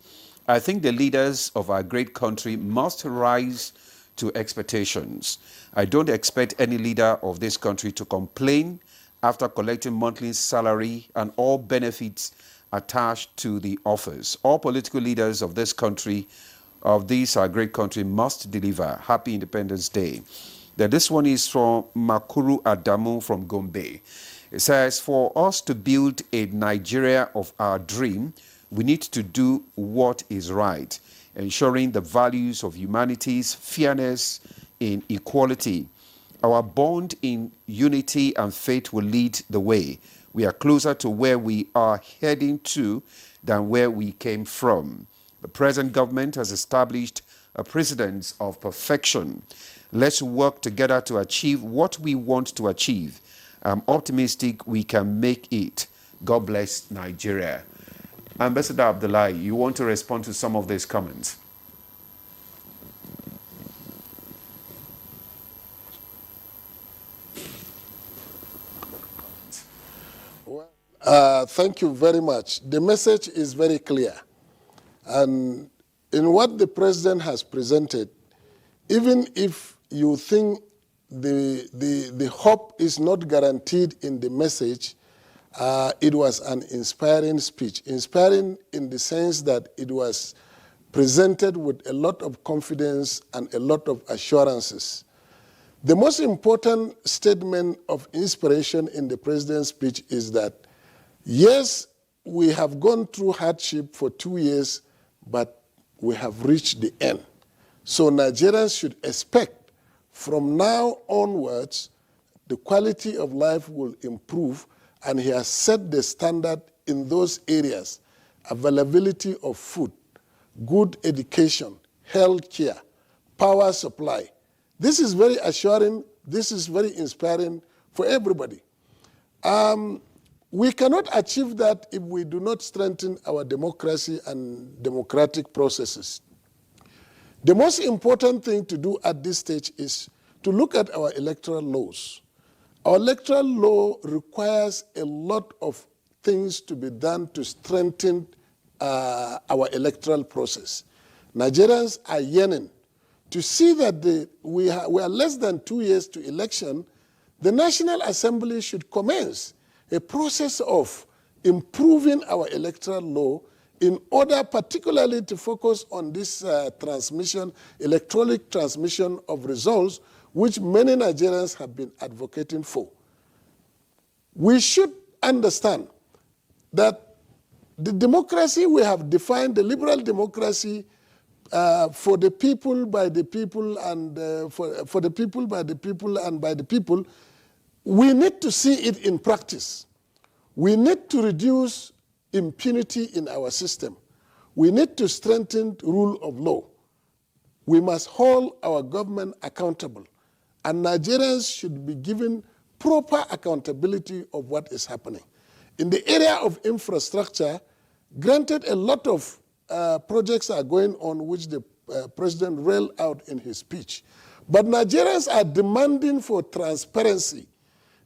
I think the leaders of our great country must rise to expectations. I don't expect any leader of this country to complain after collecting monthly salary and all benefits attached to the office. All political leaders of this country, of this our great country, must deliver. Happy Independence Day." Then this one is from Makuru Adamu from Gombe. It says, "For us to build a Nigeria of our dream, we need to do what is right, ensuring the values of humanities, fairness, in equality. Our bond in unity and faith will lead the way. We are closer to where we are heading to than where we came from. The present government has established a precedent of perfection. Let's work together to achieve what we want to achieve. I'm optimistic we can make it. God bless Nigeria." Ambassador Abdullahi, you want to respond to some of these comments? Thank you very much. The message is very clear. And in what the president has presented, even if you think the hope is not guaranteed in the message, it was an inspiring speech. Inspiring in the sense that it was presented with a lot of confidence and a lot of assurances. The most important statement of inspiration in the president's speech is that, yes, we have gone through hardship for 2 years, but we have reached the end. So Nigerians should expect from now onwards, the quality of life will improve, and he has set the standard in those areas: availability of food, good education, health care, power supply. This is very assuring, this is very inspiring for everybody. We cannot achieve that if we do not strengthen our democracy and democratic processes. The most important thing to do at this stage is to look at our electoral laws. Our electoral law requires a lot of things to be done to strengthen our electoral process. Nigerians are yearning to see that we are less than 2 years to election. The National Assembly should commence a process of improving our electoral law in order particularly to focus on this transmission, electronic transmission of results, which many Nigerians have been advocating for. We should understand that the democracy we have defined, the liberal democracy, for the people, by the people, and for the people, by the people, and by the people, we need to see it in practice. We need to reduce impunity in our system. We need to strengthen rule of law. We must hold our government accountable, and Nigerians should be given proper accountability of what is happening. In the area of infrastructure, granted a lot of projects are going on which the president railed out in his speech, but Nigerians are demanding for transparency.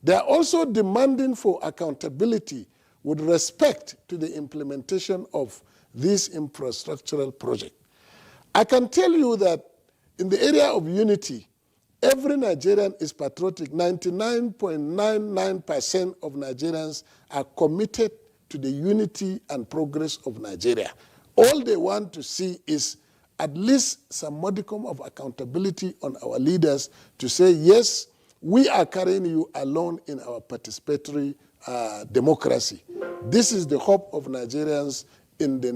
They are also demanding for accountability with respect to the implementation of this infrastructural project. I can tell you that in the area of unity, every Nigerian is patriotic. 99.99% of Nigerians are committed to the unity and progress of Nigeria. All they want to see is at least some modicum of accountability on our leaders to say, yes, we are carrying you along in our participatory democracy. This is the hope of Nigerians in the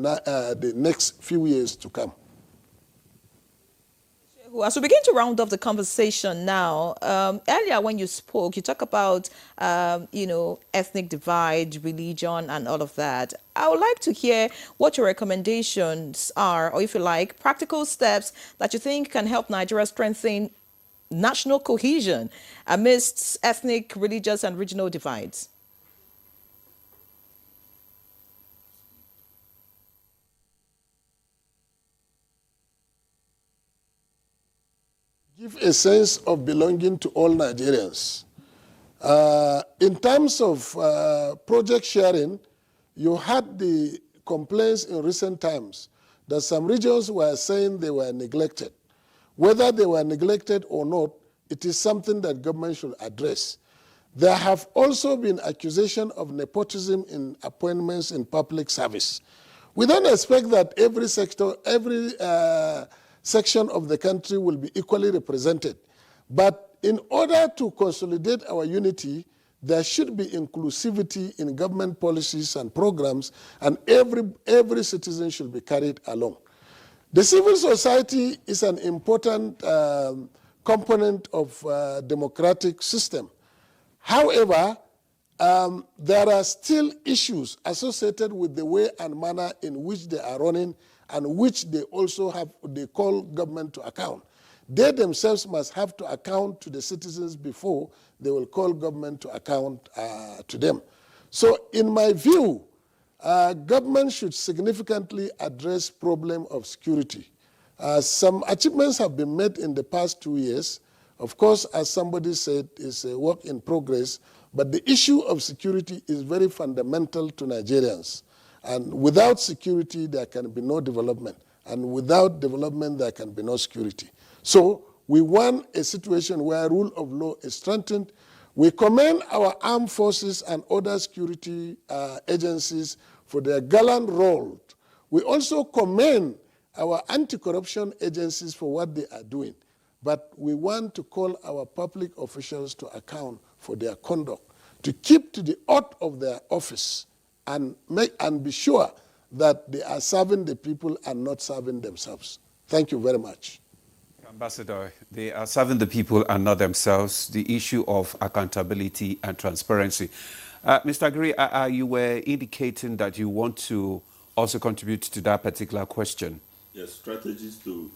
next few years to come. As we begin to round off the conversation now, earlier when you spoke, you talk about, ethnic divide, religion, and all of that. I would like to hear what your recommendations are, or if you like, practical steps that you think can help Nigeria strengthen national cohesion amidst ethnic, religious, and regional divides. Give a sense of belonging to all Nigerians. In terms of project sharing, you had the complaints in recent times that some regions were saying they were neglected. Whether they were neglected or not, it is something that government should address. There have also been accusations of nepotism in appointments in public service. We don't expect that every sector, every section of the country will be equally represented. But in order to consolidate our unity, there should be inclusivity in government policies and programs, and every citizen should be carried along. The civil society is an important component of democratic system. However, there are still issues associated with the way and manner in which they are running, and which they also they call government to account. They themselves must have to account to the citizens before they will call government to account to them. So in my view, government should significantly address problem of security. Some achievements have been made in the past 2 years. Of course, as somebody said, it's a work in progress, but the issue of security is very fundamental to Nigerians. And without security, there can be no development. And without development, there can be no security. So we want a situation where rule of law is strengthened. We commend our armed forces and other security agencies for their gallant role. We also commend our anti-corruption agencies for what they are doing. But we want to call our public officials to account for their conduct, to keep to the oath of their office, and be sure that they are serving the people and not serving themselves. Thank you very much. Ambassador, they are serving the people and not themselves. The issue of accountability and transparency. Mr. Agri, you were indicating that you want to also contribute to that particular question. Yes, strategies to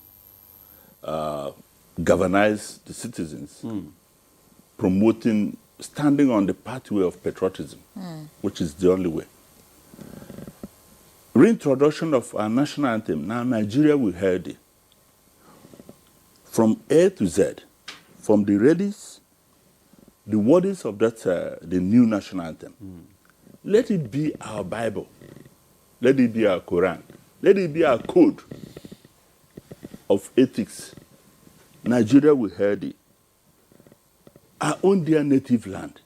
galvanize the citizens, promoting, standing on the pathway of patriotism, which is the only way. Reintroduction of our national anthem. Now Nigeria will heard it. From A to Z, from the rallies, the wordings of that, the new national anthem. Let it be our Bible. Let it be our Quran. Let it be our code of ethics. Nigeria will heard it. Our own dear native land.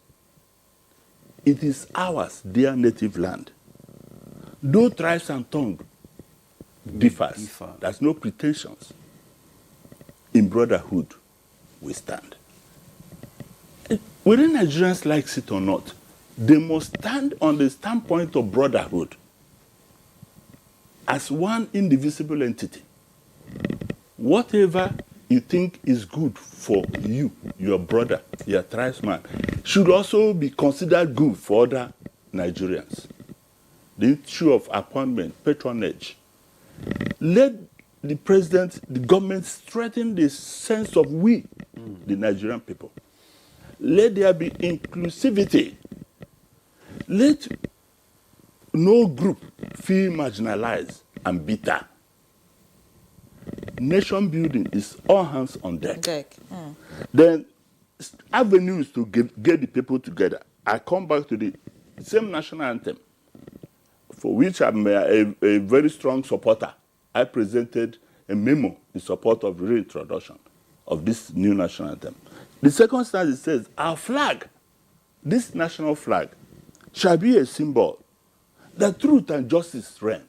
It is ours, dear native land. Though tribes and tongues differs. There's no pretensions. In brotherhood, we stand. Whether Nigerians like it or not, they must stand on the standpoint of brotherhood as one indivisible entity. Whatever you think is good for you, your brother, your tribesman, should also be considered good for other Nigerians. The issue of appointment, patronage. Let the president, the government strengthen the sense of we, the Nigerian people. Let there be inclusivity. Let no group feel marginalized and bitter. Nation building is all hands on deck. Then avenues to get the people together. I come back to the same national anthem, for which I'm a very strong supporter. I presented a memo in support of the reintroduction of this new national anthem. The second stanza says, our flag, this national flag, shall be a symbol that truth and justice reign.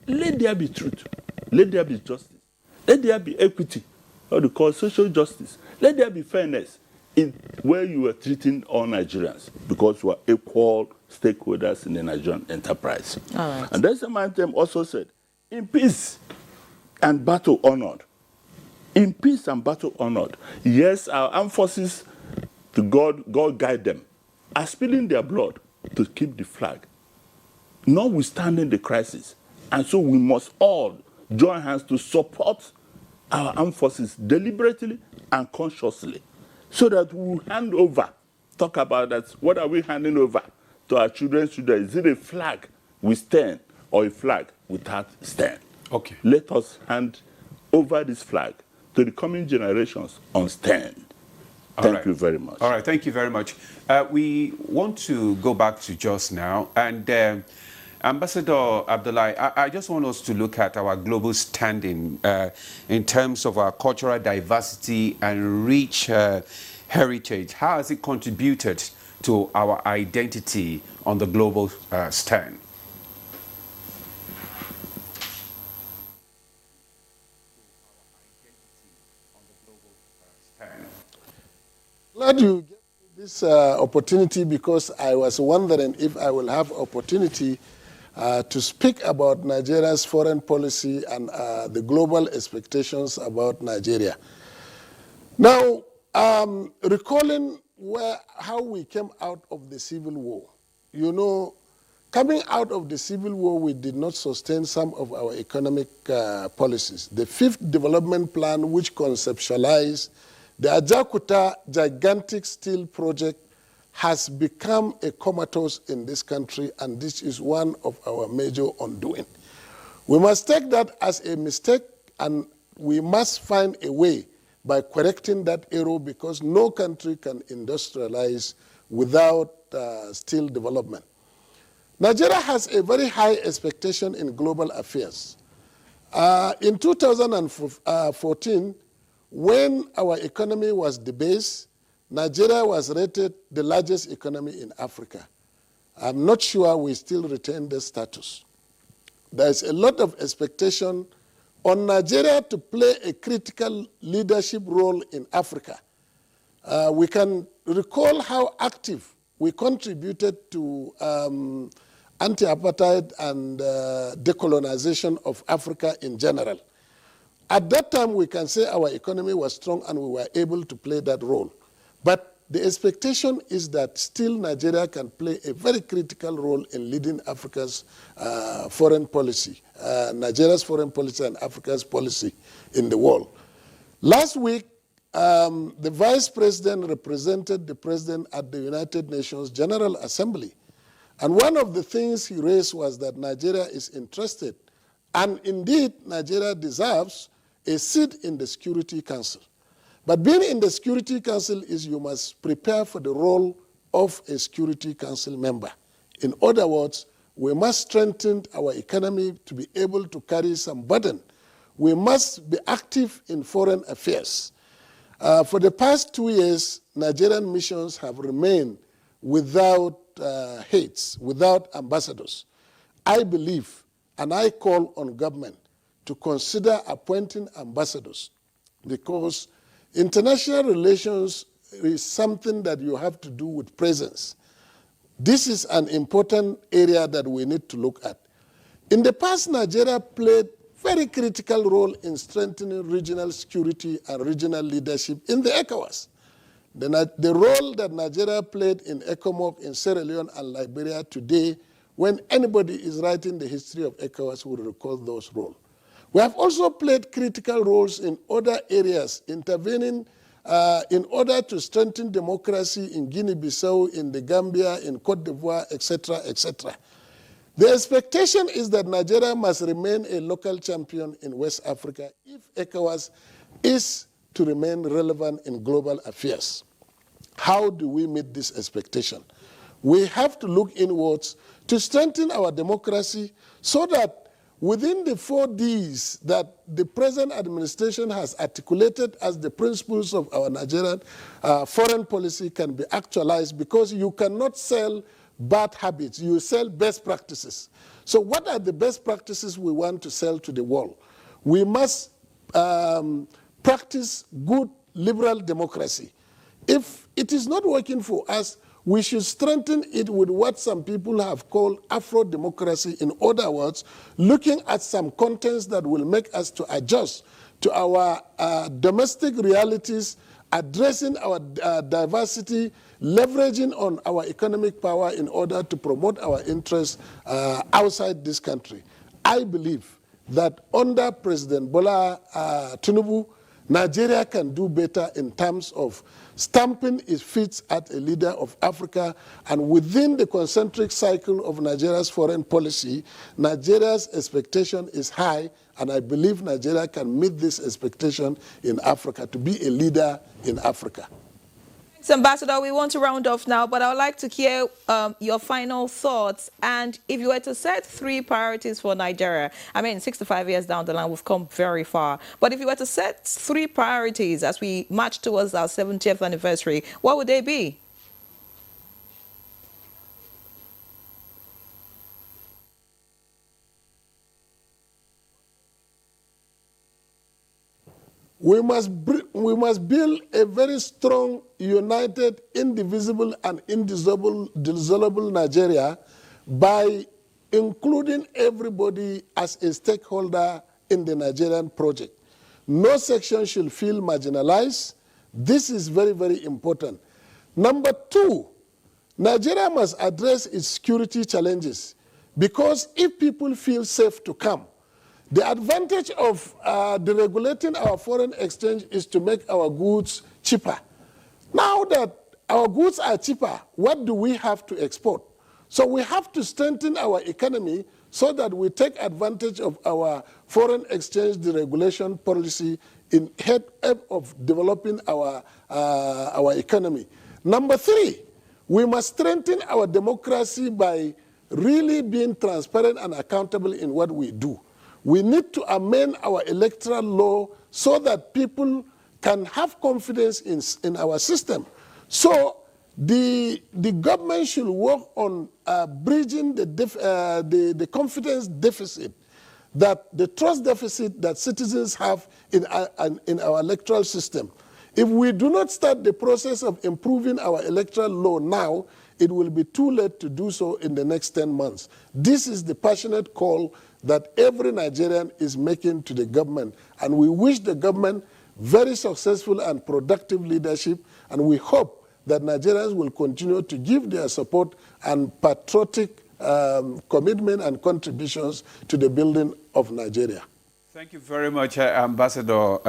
Let there be truth. Let there be justice. Let there be equity, what we call social justice. Let there be fairness in where you are treating all Nigerians, because we are equal stakeholders in the Nigerian enterprise. All right. And that's the anthem also said, in peace and battle honored. In peace and battle honored. Yes, our armed forces, to God guide them, are spilling their blood to keep the flag, notwithstanding the crisis. And so we must all join hands to support our armed forces deliberately and consciously, so that we will hand over, talk about that, what are we handing over to our children's children? Is it a flag with stern or a flag without stern? Okay. Let us hand over this flag to the coming generations on stern. Thank you very much. All right, thank you very much. We want to go back to Jos now, and Ambassador Abdullahi, I just want us to look at our global standing in terms of our cultural diversity and rich heritage. How has it contributed to our identity on the global stand? Glad you gave me this opportunity, because I was wondering if I will have opportunity to speak about Nigeria's foreign policy and the global expectations about Nigeria. Now, recalling how we came out of the Civil War, you know, coming out of the Civil War, we did not sustain some of our economic policies. The Fifth Development Plan, which conceptualized the Ajakuta gigantic steel project, has become a comatose in this country, and this is one of our major undoing. We must take that as a mistake, and we must find a way by correcting that error, because no country can industrialize without steel development. Nigeria has a very high expectation in global affairs. In 2014, when our economy was debased, Nigeria was rated the largest economy in Africa. I'm not sure we still retain this status. There's a lot of expectation on Nigeria to play a critical leadership role in Africa. We can recall how active we contributed to anti-apartheid and decolonization of Africa in general. At that time, we can say our economy was strong and we were able to play that role. But the expectation is that still Nigeria can play a very critical role in leading Africa's foreign policy, Nigeria's foreign policy and Africa's policy in the world. Last week, the Vice President represented the President at the United Nations General Assembly. And one of the things he raised was that Nigeria is interested, and indeed Nigeria deserves a seat in the Security Council. But being in the Security Council is you must prepare for the role of a Security Council member. In other words, we must strengthen our economy to be able to carry some burden. We must be active in foreign affairs. For the past 2 years, Nigerian missions have remained without heads, without ambassadors. I believe, and I call on government to consider appointing ambassadors, because international relations is something that you have to do with presence. This is an important area that we need to look at. In the past, Nigeria played very critical role in strengthening regional security and regional leadership in the ECOWAS. The role that Nigeria played in ECOMOG in Sierra Leone and Liberia today, when anybody is writing the history of ECOWAS, will recall those roles. We have also played critical roles in other areas, intervening in order to strengthen democracy in Guinea-Bissau, in the Gambia, in Cote d'Ivoire, etc., etc. The expectation is that Nigeria must remain a local champion in West Africa if ECOWAS is to remain relevant in global affairs. How do we meet this expectation? We have to look inwards to strengthen our democracy so that within the 4 Ds that the present administration has articulated as the principles of our Nigerian foreign policy can be actualized, because you cannot sell bad habits, you sell best practices. So what are the best practices we want to sell to the world? We must practice good liberal democracy. If it is not working for us, we should strengthen it with what some people have called Afro-democracy. In other words, looking at some contents that will make us to adjust to our domestic realities, addressing our diversity, leveraging on our economic power in order to promote our interests outside this country. I believe that under President Bola Tinubu, Nigeria can do better in terms of stamping its feet as a leader of Africa, and within the concentric cycle of Nigeria's foreign policy, Nigeria's expectation is high, and I believe Nigeria can meet this expectation in Africa, to be a leader in Africa. Thanks, Ambassador. We want to round off now, but I would like to hear your final thoughts. And if you were to set 3 priorities for Nigeria, I mean, 65 years down the line, we've come very far. But if you were to set 3 priorities as we march towards our 70th anniversary, what would they be? We must build a very strong, united, indivisible, and indissoluble Nigeria by including everybody as a stakeholder in the Nigerian project. No section should feel marginalized. This is very, very important. Number 2, Nigeria must address its security challenges, because if people feel safe to come, the advantage of deregulating our foreign exchange is to make our goods cheaper. Now that our goods are cheaper, what do we have to export? So we have to strengthen our economy so that we take advantage of our foreign exchange deregulation policy in head of developing our economy. Number 3, we must strengthen our democracy by really being transparent and accountable in what we do. We need to amend our electoral law so that people can have confidence in our system. So the government should work on bridging the confidence deficit, that the trust deficit that citizens have in our electoral system. If we do not start the process of improving our electoral law now, it will be too late to do so in the next 10 months. This is the passionate call that every Nigerian is making to the government. And we wish the government very successful and productive leadership, and we hope that Nigerians will continue to give their support and patriotic commitment and contributions to the building of Nigeria. Thank you very much, Ambassador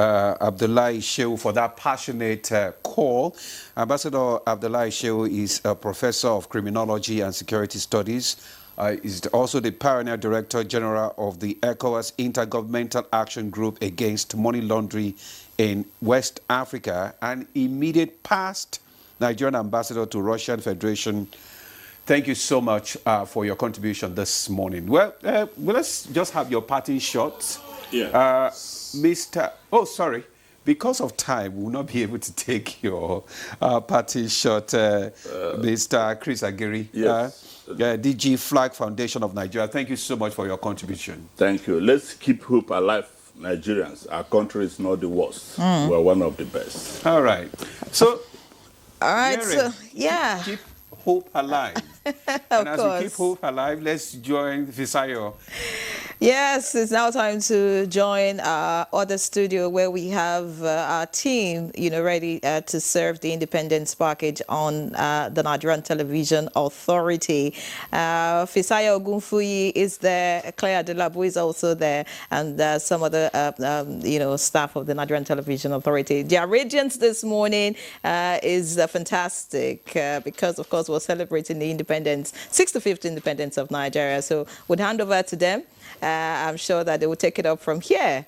Abdullahi Shehu, for that passionate call. Ambassador Abdullahi Shehu is a professor of criminology and security studies. Is also the Pioneer Director General of the ECOWAS Intergovernmental Action Group Against Money Laundering in West Africa, and immediate past Nigerian ambassador to Russian Federation. Thank you so much for your contribution this morning. Well, let's just have your parting shot. Yeah. Because of time, we will not be able to take your parting shot, Mr. Chris Agiri. Yes. DG Flag Foundation of Nigeria. Thank you so much for your contribution. Thank you. Let's keep hope alive, Nigerians. Our country is not the worst. We're one of the best. All right. So, All right, Mary, so, yeah. keep hope alive. And as we keep course. hope alive, let's join Fisayo. Yes, it's now time to join our other studio where we have our team, ready to serve the independence package on the Nigerian Television Authority. Fisayo Ogunfuyi is there, Claire Adelabu is also there, and some other, staff of the Nigerian Television Authority. Their radiance this morning is fantastic because, of course, we're celebrating the independence, 65th independence of Nigeria. So we'll hand over to them. I'm sure that they will take it up from here.